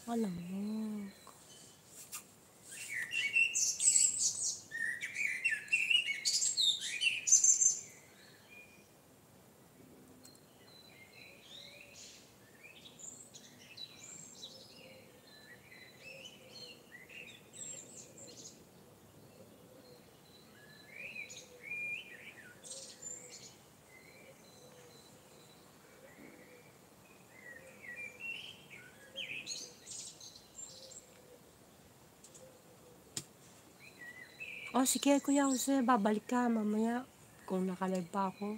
Alam mo. Oh, sige, Kuya Jose, babalik ka mamaya kung nakalive pa ako.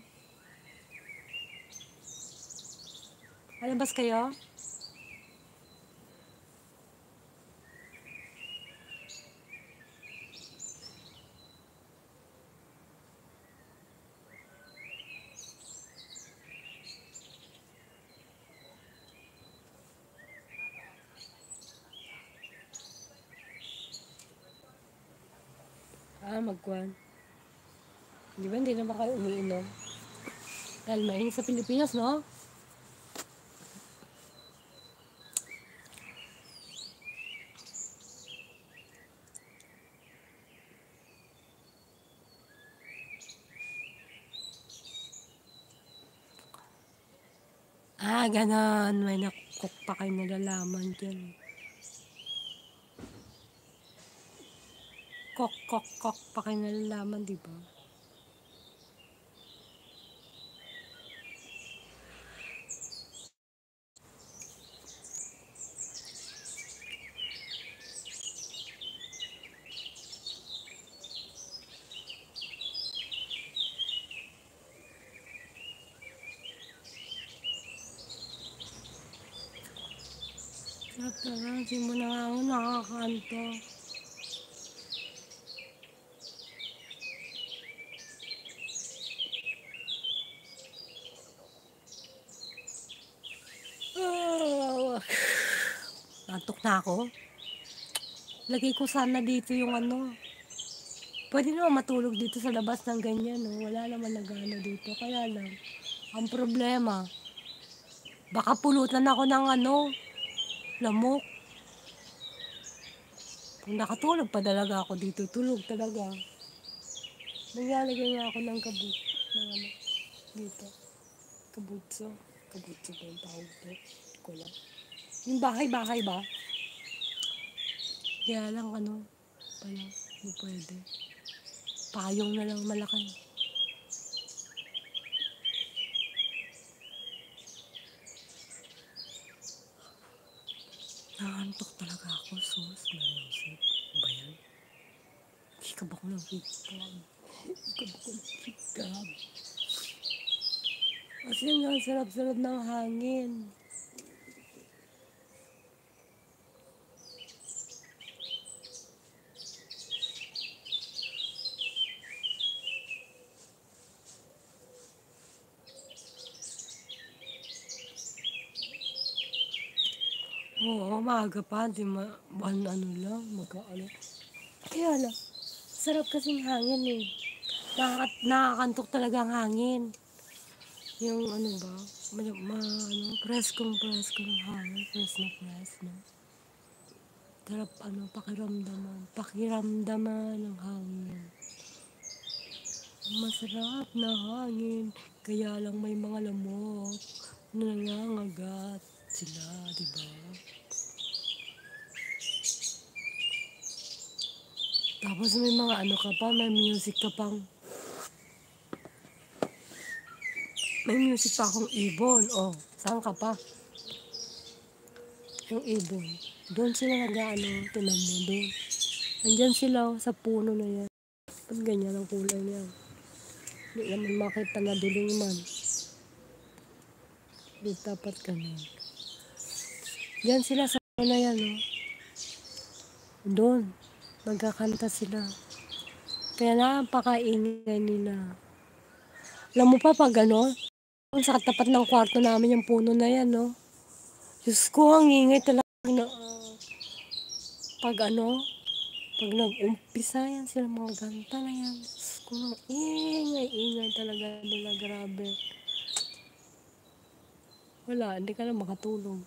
Alabas kayo? Magkuhan. Di ba hindi naman kayo umiinom? Dahil mainit sa Pilipinas, no? Ganon. May nakukok pa kayo nalalaman dyan. Kok pa kayo nalalaman, di ba? Sarap talaga. Hindi mo na nga ako nakakanto. Nantok na ako. Lagay ko sana dito yung ano. Pwede naman matulog dito sa labas ng ganyan, no? Wala naman nagano dito. Kaya lang, ang problema, baka pulutan ako ng ano, lamok. Kung nakatulog pa talaga ako dito, tulog talaga. Naglalagay nga ako ng kabut, ng ano, dito. Kabutso. Kabutso ba yung tawag to? Ko lang. Yung bahay-bahay ba? Kaya lang ano, pala, hindi pwede. Payong na lang malaki. Nakantok talaga ako, sus. Malusip. Ba yan? Hikab ako ng hikab. Hikab ako ng hikab. Kasi nga, sarap-sarap ng hangin. Oo, maaga pa. Di ano lang, ano. Kaya lang, sarap kasing hangin eh. Nakakantok talaga ang hangin. Yung ano ba, ano, preskong hangin, press na press, no? Sarap ano, pakiramdaman ng hangin. Masarap na hangin, kaya lang may mga lamok, nangangagat sila, di ba? Tapos may mga ano ka pa, may music ka pang, may music pa akong ibon. Oh, saan ka pa? Yung ibon. Doon sila nag-ano, tinan mo doon. Andyan sila sa puno na yan. Ba't ganyan ang kulay niya? Hindi naman makita na duling man. Di dapat ganun. Diyan sila sa puno na yan, no? Doon. Magkakanta sila. Kaya napakaingay nila. Alam mo pa pag ano, sa katapat ng kwarto namin yung puno na yan, no? Diyos ko, ang ingay talaga na, pag ano, pag nag-umpisa yan sila mga ganta na yan. Diyos ko, ang ingay talaga nila, grabe. Wala, hindi ka na makatulog.